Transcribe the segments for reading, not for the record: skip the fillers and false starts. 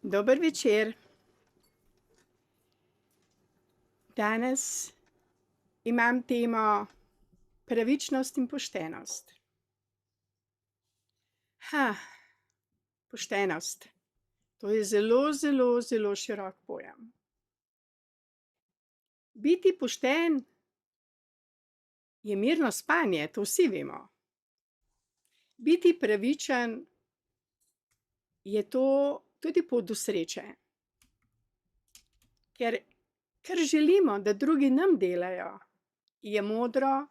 Dober večer. Danes imam temo pravičnost in poštenost. Poštenost. To je zelo, zelo, zelo širok pojem. Biti pošten je mirno spanje, to vsi vemo. Biti pravičen je to tudi pot do sreče. Ker želimo, da drugi nam delajo, je modro,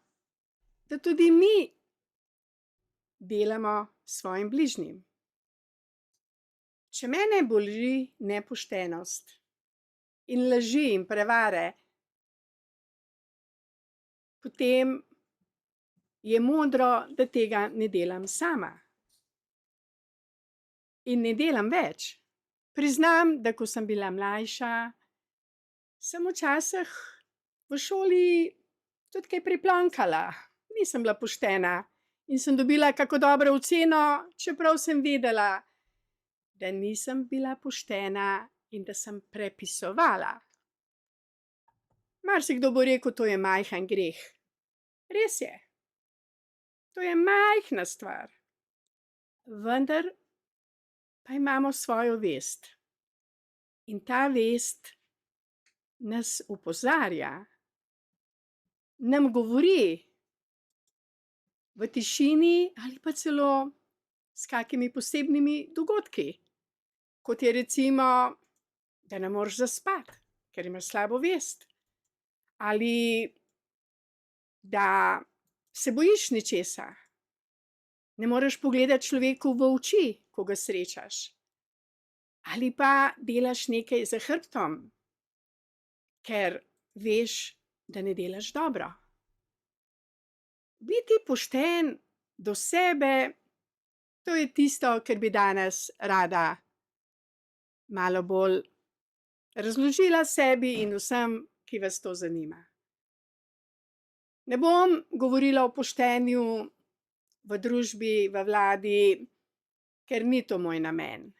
da tudi mi delamo svojim bližnjim. Če mene boli nepoštenost in laži in prevare, potem je modro, da tega ne delam sama. In ne delam več. Priznam, da ko sem bila mlajša, sem včasih v šoli tudi kaj priplonkala. Nisem bila poštena in sem dobila kako dobro oceno, čeprav sem vedela, da nisem bila poštena in da sem prepisovala. Marsikdo bo rekel, to je majhen greh. Res je. To je majhna stvar. Vendar pa imamo svojo vest. In ta vest nas opozarja, nam govori v tišini ali pa celo s kakimi posebnimi dogodki, kot je recimo, da ne moreš zaspati, ker imaš slabo vest, ali da se bojiš nečesa, ne moreš pogledati človeku v oči, ko ga srečaš, ali pa delaš nekaj za hrbtom, ker veš, da ne delaš dobro. Biti pošten do sebe, to je tisto, kar bi danes rada malo bolj razložila sebi in vsem, ki vas to zanima. Ne bom govorila o poštenju v družbi, v vladi, ker ni to moj namen.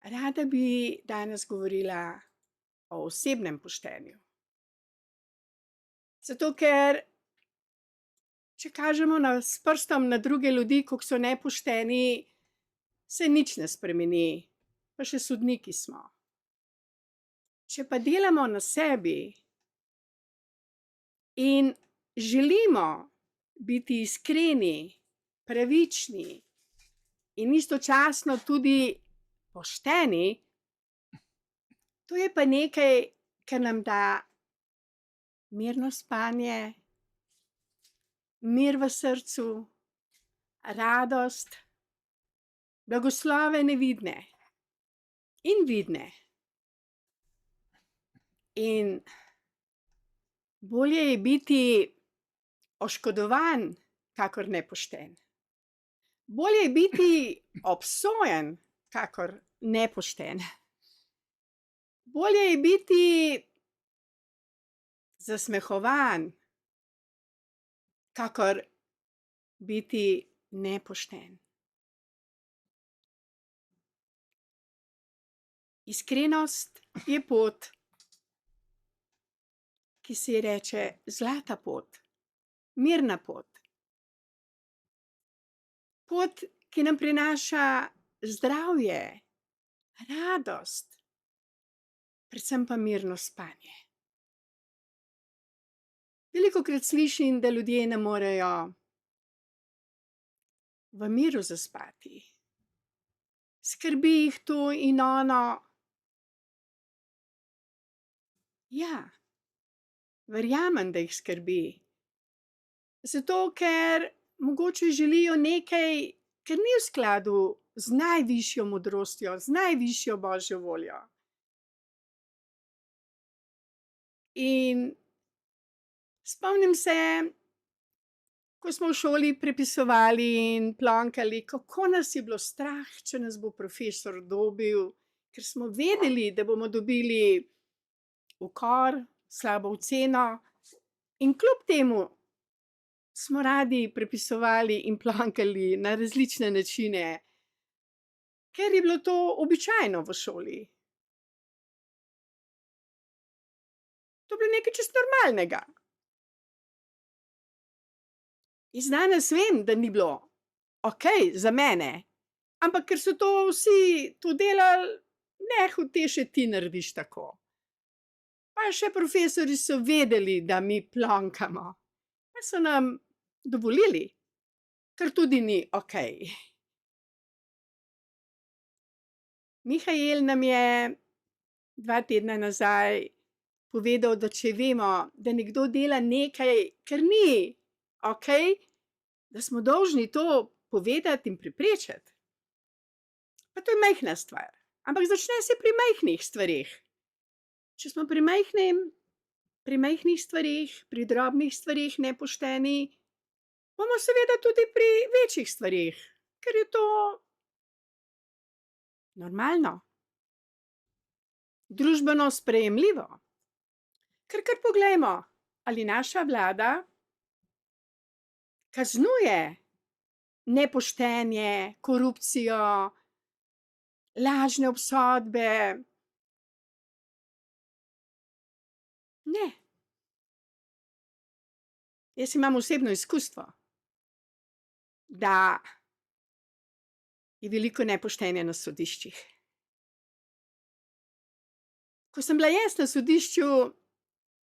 Rada bi danes govorila o osebnem poštenju. Zato, ker če kažemo s prstom na druge ljudi, kako so nepošteni, se nič ne spremeni, pa še sodniki smo. Če pa delamo na sebi in želimo biti iskreni, pravični in istočasno tudi pošteni, to je pa nekaj, kar nam da mirno spanje, mir v srcu, radost, blagoslove nevidne in vidne. In bolje je biti oškodovan, kakor nepošten. Bolje je biti obsojen, kakor nepošten. Bolje je biti zasmehovan, kakor biti nepošten. Iskrenost je pot, ki se ji reče zlata pot, mirna pot. Pot, ki nam prinaša zdravje, radost, predvsem pa mirno spanje. Velikokrat slišim, da ljudje ne morejo v miru zaspati. Skrbi jih to in ono. Ja, verjamem, da jih skrbi. Zato, ker mogoče želijo nekaj, kar ni v skladu z najvišjo modrostjo, z najvišjo božjo voljo. In spomnim se, ko smo v šoli prepisovali in plonkali, kako nas je bilo strah, če nas bo profesor dobil, ker smo vedeli, da bomo dobili ukor, slabo oceno, in kljub temu smo radi prepisovali in plonkali na različne načine. ker je bilo to običajno v šoli. To je bilo nekaj čisto normalnega. Iz danes vem, da ni bilo okej za mene, ampak ker so to vsi to delali, ne hote še ti narediš tako. Pa še profesorji so vedeli, da mi plonkamo. Pa so nam dovolili, kar tudi ni okej. Mihael nam je 2 tedna nazaj povedal, da če vemo, da nekdo dela nekaj, kar ni okej, da smo dolžni to povedati in preprečiti. Pa to je majhna stvar, ampak začne se pri majhnih stvareh. Če smo pri majhnih stvareh, pri drobnih stvareh nepošteni, bomo seveda tudi pri večjih stvareh, ker je to normalno, družbeno sprejemljivo. Kar poglejmo, ali naša vlada kaznuje nepoštenje, korupcijo, lažne obsodbe. Ne. Jaz imam osebno izkustvo, da je veliko nepoštenja na sodiščih. Ko sem bila jaz na sodišču,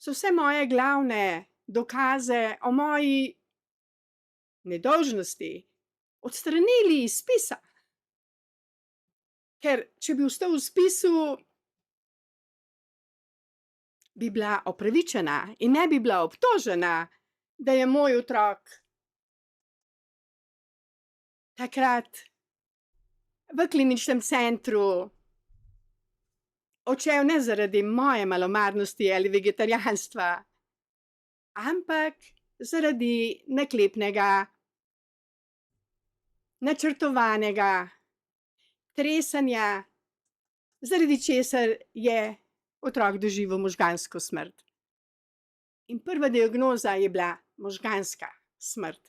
so vse moje glavne dokaze o moji nedolžnosti odstranili iz spisa. Ker če bi ostal v spisu, bi bila opravičena in ne bi bila obtožena, da je moj otrok takrat v kliničnem centru odšel ne zaradi moje malomarnosti ali vegetarijanstva, ampak zaradi naklepnega, načrtovanega tresanja, zaradi česar je otrok doživel možgansko smrt. In prva diagnoza je bila možganska smrt.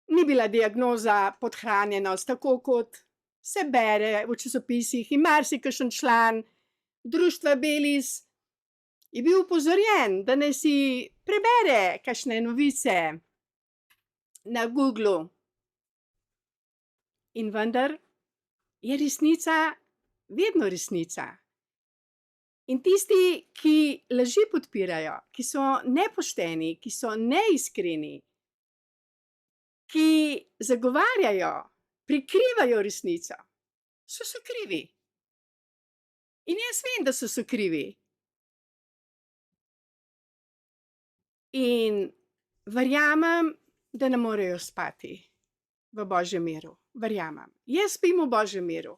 Ni bila diagnoza podhranjenost, tako kot se bere v časopisih, in marsikakšen član društva Belis je bil opozorjen, da naj si prebere kakšne novice na Googlu. In vendar je resnica vedno resnica. In tisti, ki laži podpirajo, ki so nepošteni, ki so neiskreni, ki zagovarjajo, prikrivajo resnico, so krivi. In jaz vem, da so krivi. In verjamem, da ne morejo spati v Božjem miru. Verjamem. Jaz spim v Božjem miru.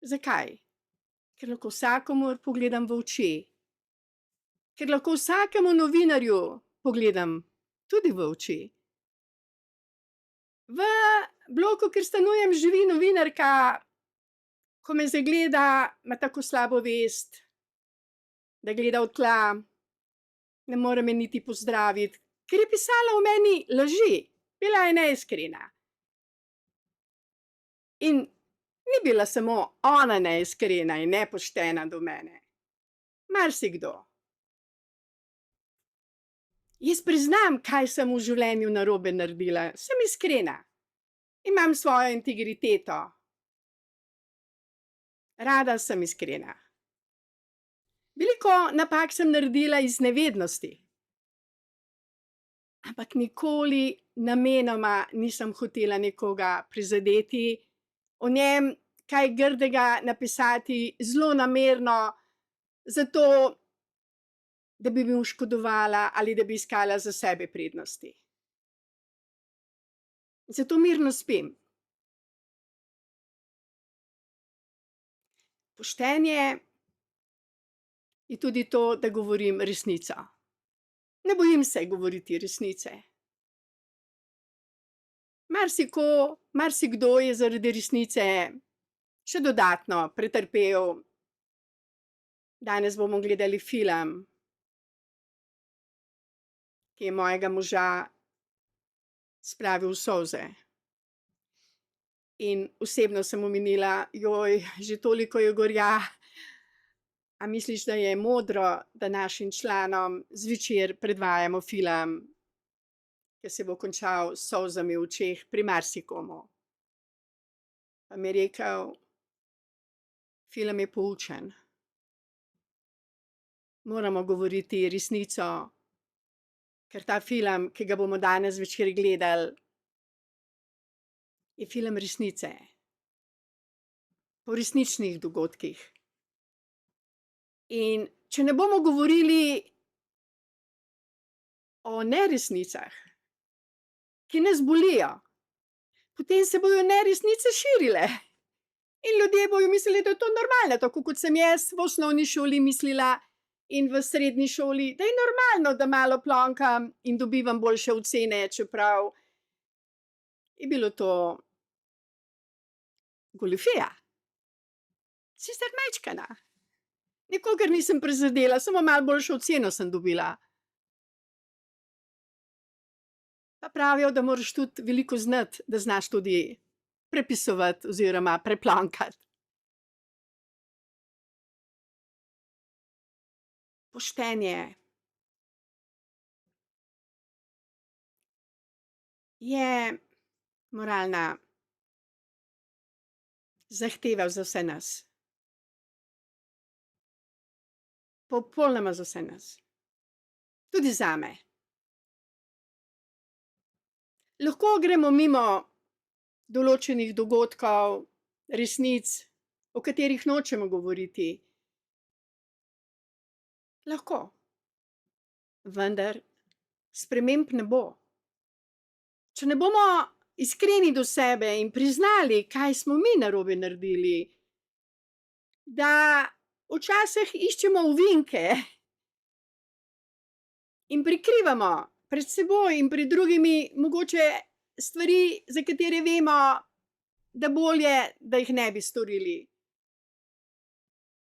Zakaj? Ker lahko vsakomur pogledam v oči. Ker lahko vsakemu novinarju pogledam tudi v oči. V bloku, kjer stanujem, živi novinarka, ko me zagleda, ima tako slabo vest, da gleda v tla, ne more me niti pozdraviti, ker je pisala o meni laži, bila je neiskrena. In ni bila samo ona neiskrena in nepoštena do mene. Marsikdo. Jaz priznam, kaj sem v življenju narobe naredila. Sem iskrena. Imam svojo integriteto. Rada sem iskrena. Veliko napak sem naredila iz nevednosti. Ampak nikoli namenoma nisem hotela nekoga prizadeti, o njem kaj grdega napisati zlonamerno, zato da bi mu škodovala ali da bi iskala za sebe prednosti. Zato mirno spim. Poštenje je tudi to, da govorim resnico. Ne bojim se govoriti resnice. Marsikdo je zaradi resnice še dodatno pretrpel. Danes bomo gledali film, ki je mojega moža spravil v solze. In osebno sem omenila: "Joj, že toliko je gorja, a misliš, da je modro, da našim članom zvečer predvajamo film, ki se bo končal s solzami v očeh pri marsikomu?" Pa mi je rekel: "Film je poučen. Moramo govoriti resnico, ker ta film, ki ga bomo danes zvečer gledali, je film resnice. Po resničnih dogodkih. In če ne bomo govorili o neresnicah, ki nas bolijo, potem se bojo neresnice širile. In ljudje bojo mislili, da je to normalno, tako kot sem jaz v osnovni šoli mislila in v srednji šoli, da je normalno, da malo plonkam in dobivam boljše ocene, čeprav je bilo to goljufija. Sicer majčkena. Nikogar nisem prizadela, samo malo boljšo oceno sem dobila. Pa pravijo, da moraš tudi veliko znati, da znaš tudi prepisovati oziroma preplonkati. Poštenje je moralna zahteva za vse nas. Popolnoma za vse nas. Tudi zame. Lahko gremo mimo določenih dogodkov, resnic, o katerih nočemo govoriti. Lahko. Vendar sprememb ne bo. Če ne bomo iskreni do sebe in priznali, kaj smo mi narobe naredili, da včasih iščemo ovinke in prikrivamo pred seboj in pred drugimi mogoče stvari, za katere vemo, da bolje, da jih ne bi storili.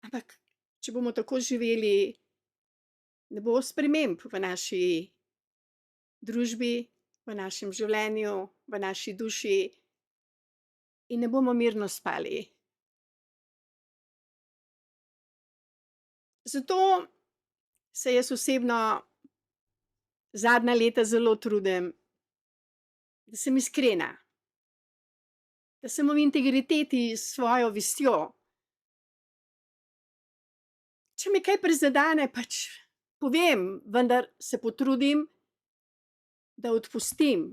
Ampak če bomo tako živeli, ne bo sprememb v naši družbi, v našem življenju, v naši duši in ne bomo mirno spali. Zato se jaz osebno zadnja leta zelo trudim, da sem iskrena, da sem v integriteti s svojo vestjo. Če me kaj prizadene, pač povem, vendar se potrudim, da odpustim,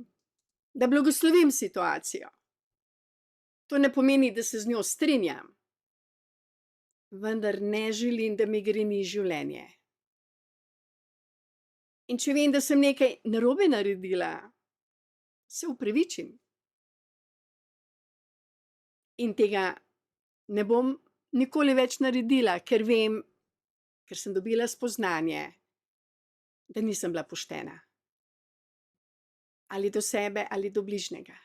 da blagoslovim situacijo. To ne pomeni, da se z njo strinjam, vendar ne želim, da mi greni življenje. In če vem, da sem nekaj narobe naredila, se opravičim. In tega ne bom nikoli več naredila, ker vem, ker sem dobila spoznanje, da nisem bila poštena. Ali do sebe ali do bližnjega.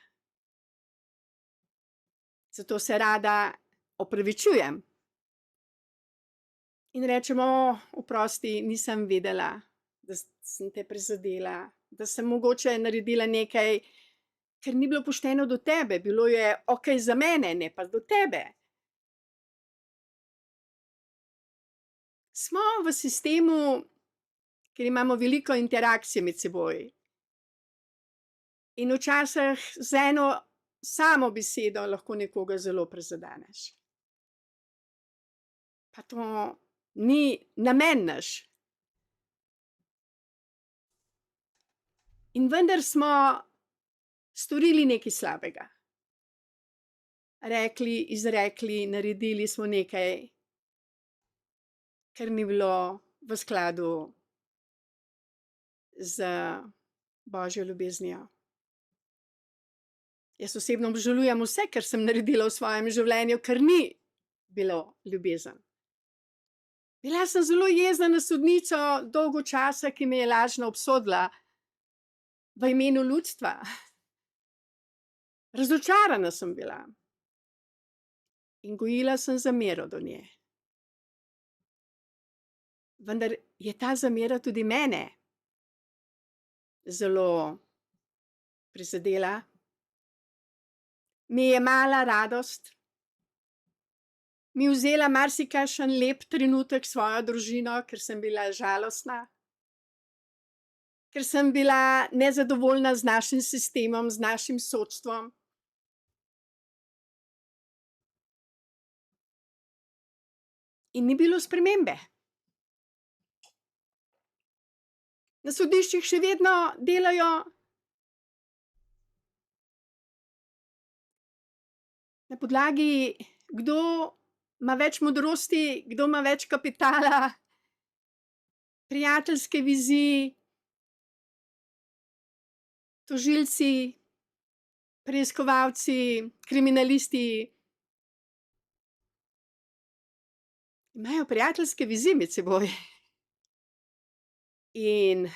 Zato se rada opravičujem. In rečem: oprosti, nisem vedela, da sem te prizadela, da sem mogoče naredila nekaj, ker ni bilo pošteno do tebe, bilo je okej za mene, ne pa do tebe. Smo v sistemu, kjer imamo veliko interakcije med seboj. In včasih z eno samo besedo lahko nekoga zelo prizadeneš. Pa to ni namen naš. In vendar smo storili nekaj slabega. Rekli, izrekli, naredili smo nekaj, kar ni bilo v skladu z Božjo ljubeznijo. Jaz osebno obžalujem vse, kar sem naredila v svojem življenju, ker ni bilo ljubezen. Bila sem zelo jezna na sodnico dolgo časa, ki me je lažno obsodila v imenu ljudstva. Razočarana sem bila. In gojila sem zamero do nje. Vendar je ta zamera tudi mene zelo prizadela. mi jemala radost, mi vzela marsikakšen lep trenutek s svojo družino, ker sem bila žalostna, ker sem bila nezadovoljna z našim sistemom, z našim sodstvom. In ni bilo spremembe. Na sodiščih še vedno delajo na podlagi, kdo ima več modrosti, kdo ima več kapitala, prijateljske vezi, tožilci, preiskovalci, kriminalisti imajo prijateljske vezi med seboj. In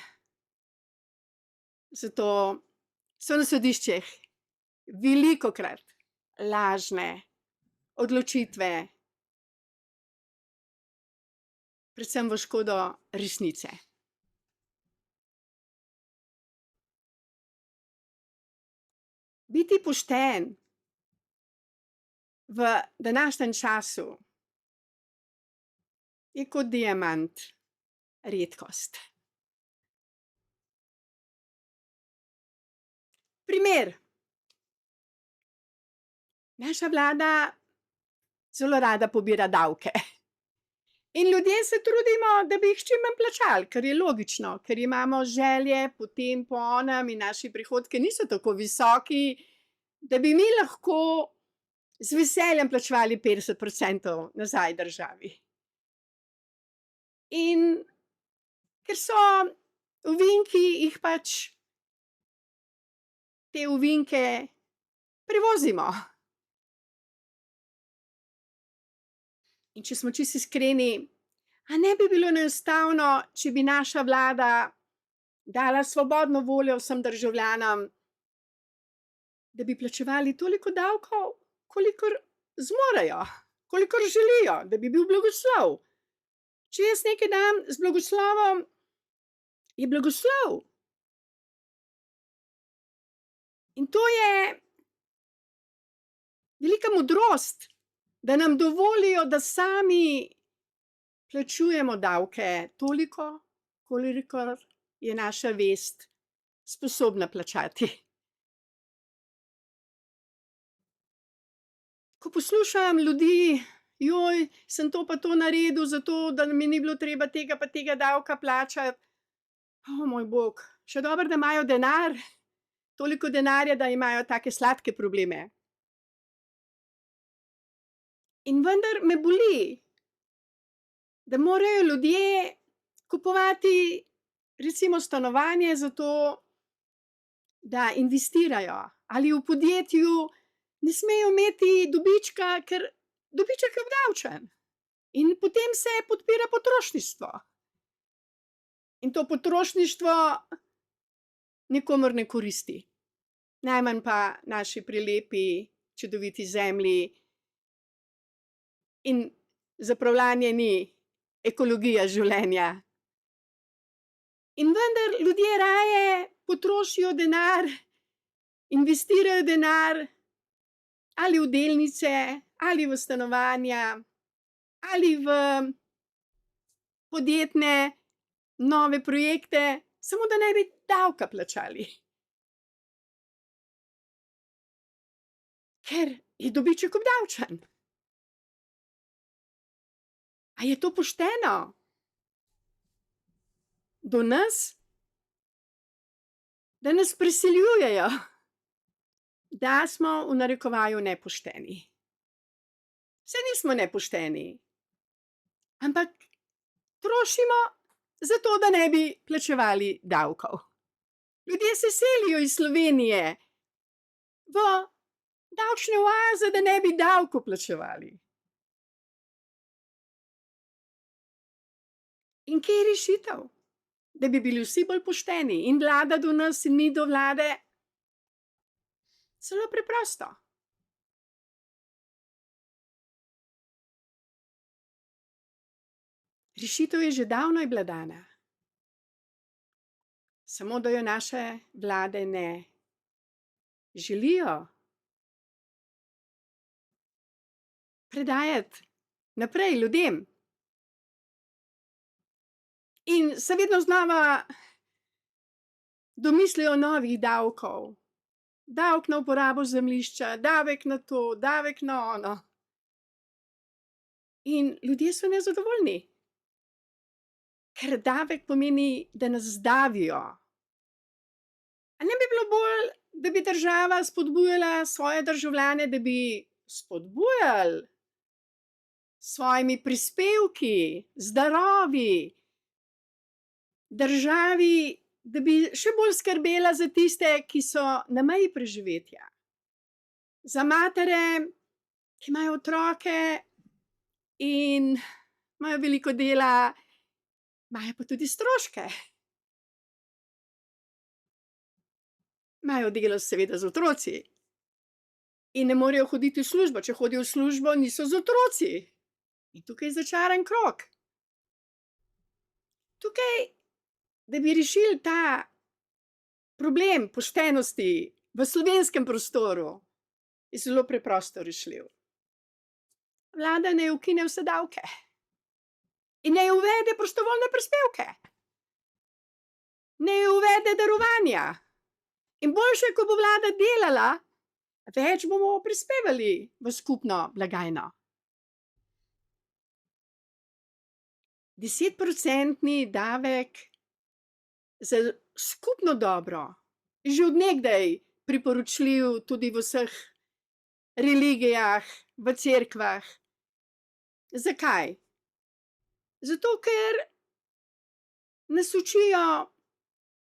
zato so na sodiščih velikokrat lažne odločitve, predvsem v škodo resnice. Biti pošten v današnjem času je kot diamant redkost. Primer. Naša vlada zelo rada pobira davke. In ljudje se trudimo, da bi jih čim manj plačali, kar je logično, ker imamo želje po tem, po onem in naši prihodki niso tako visoki, da bi mi lahko z veseljem plačevali 50% nazaj državi. In ker so ovinki, jih pač te ovinke prevozimo. In če smo čisto iskreni, a ne bi bilo enostavno, če bi naša vlada dala svobodno voljo vsem državljanom, da bi plačevali toliko davkov, kolikor zmorejo, kolikor želijo, da bi bil blagoslov. Če jaz nekaj dam z blagoslovom, je blagoslov. In to je velika modrost, da nam dovolijo, da sami plačujemo davke toliko, kolikor je naša vest sposobna plačati. Ko poslušam ljudi, joj, sem to pa to naredil, zato da mi ni bilo treba tega pa tega davka plačati. O moj bog, še dobro, da imajo denar, toliko denarja, da imajo take sladke probleme. In vendar me boli, da morajo ljudje kupovati recimo stanovanje zato, da investirajo, ali v podjetju ne smejo imeti dobička, ker dobiček je obdavčen. In potem se podpira potrošništvo. In to potrošništvo nikomur ne koristi. Najmanj pa naši prelepi, čudoviti zemlji. In zapravljanje ni ekologija življenja. In vendar ljudje raje potrošijo denar, investirajo denar ali v delnice, ali v stanovanja, ali v podjetne nove projekte, samo da ne bi davka plačali. Ker je dobiček obdavčen. A je to pošteno? Do nas? Da nas prisiljujejo, da smo v narekovaju nepošteni. Saj nismo nepošteni, ampak trošimo zato, da ne bi plačevali davkov. Ljudje se selijo iz Slovenije v davčne oaze, da ne bi davkov plačevali. In kje je rešitev? Da bi bili vsi bolj pošteni in vlada do nas in mi do vlade? Zelo preprosto. Rešitev je že davno bila dana. Samo da jo naše vlade ne želijo predajati naprej ljudem. In se vedno znova domislijo novih davkov. Davek na uporabo zemljišča, davek na to, davek na ono. In ljudje so nezadovoljni, ker davek pomeni, da nas zdavijo. A ne bi bilo bolj, da bi država spodbujala svoje državljane, da bi spodbujali s svojimi prispevki, z darovi, državi, da bi še bolj skrbela za tiste, ki so na meji preživetja. Za matere, ki imajo otroke in imajo veliko dela, imajo pa tudi stroške. Imajo delo seveda z otroci in ne morejo hoditi v službo. Če hodijo v službo, niso z otroci. In tukaj je začaran krog. Tukaj, da bi rešili ta problem poštenosti v slovenskem prostoru, je zelo preprosto rešljiv. Vlada naj ukine vse davke in naj uvede prostovoljne prispevke. Naj uvede darovanja. In boljše, ko bo vlada delala, več bomo prispevali v skupno blagajno. 10% davek za skupno dobro je že od nekdaj priporočljiv tudi v vseh religijah, v cerkvah. Zakaj? Zato, ker nas učijo,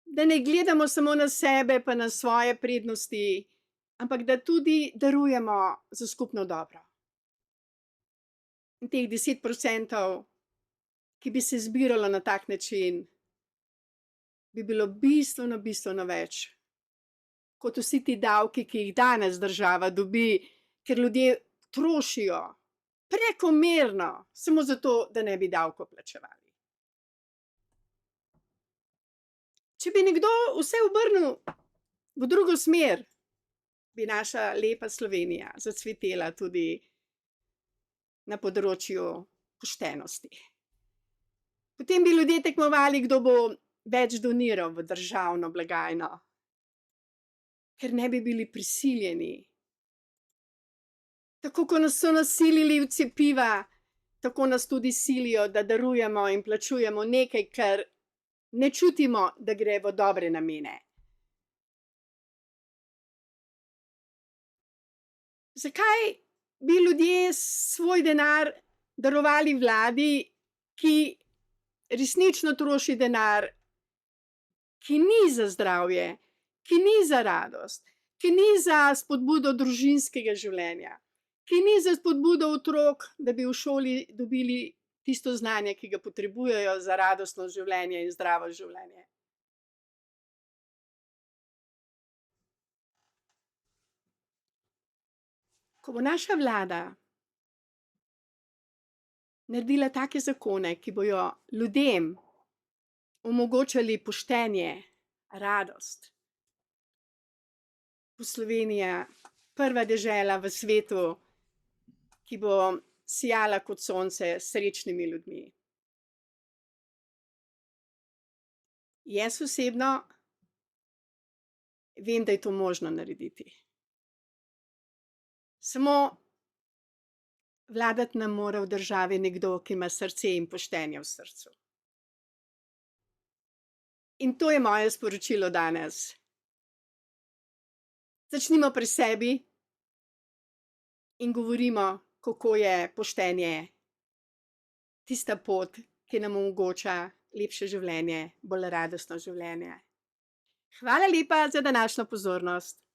da ne gledamo samo na sebe pa na svoje prednosti, ampak da tudi darujemo za skupno dobro. In teh 10%, ki bi se zbiralo na tak način, bi bilo bistveno več, kot vsi ti davki, ki jih danes država dobi, ker ljudje trošijo prekomerno, samo zato, da ne bi davko plačevali. Če bi nekdo vse obrnil v drugo smer, bi naša lepa Slovenija zacvetela tudi na področju poštenosti. Potem bi ljudje tekmovali, kdo bo več doniral v državno blagajno, ker ne bi bili prisiljeni. Tako kot nas so nas silili v cepiva, tako nas tudi silijo, da darujemo in plačujemo nekaj, kar ne čutimo, da gre v dobre namene. Zakaj bi ljudje svoj denar darovali vladi, ki resnično troši denar, ki ni za zdravje, ki ni za radost, ki ni za spodbudo družinskega življenja, ki ni za spodbudo otrok, da bi v šoli dobili tisto znanje, ki ga potrebujejo za radostno življenje in zdravo življenje. Ko bo naša vlada naredila take zakone, ki bojo ljudem omogočali poštenje, radost, bo Slovenija prva dežela v svetu, ki bo sijala kot sonce s srečnimi ljudmi. Jaz osebno vem, da je to možno narediti. Samo vladati nam mora v državi nekdo, ki ima srce in poštenje v srcu. In to je moje sporočilo danes. Začnimo pri sebi in govorimo, kako je poštenje tista pot, ki nam omogoča lepše življenje, bolj radostno življenje. Hvala lepa za današnjo pozornost.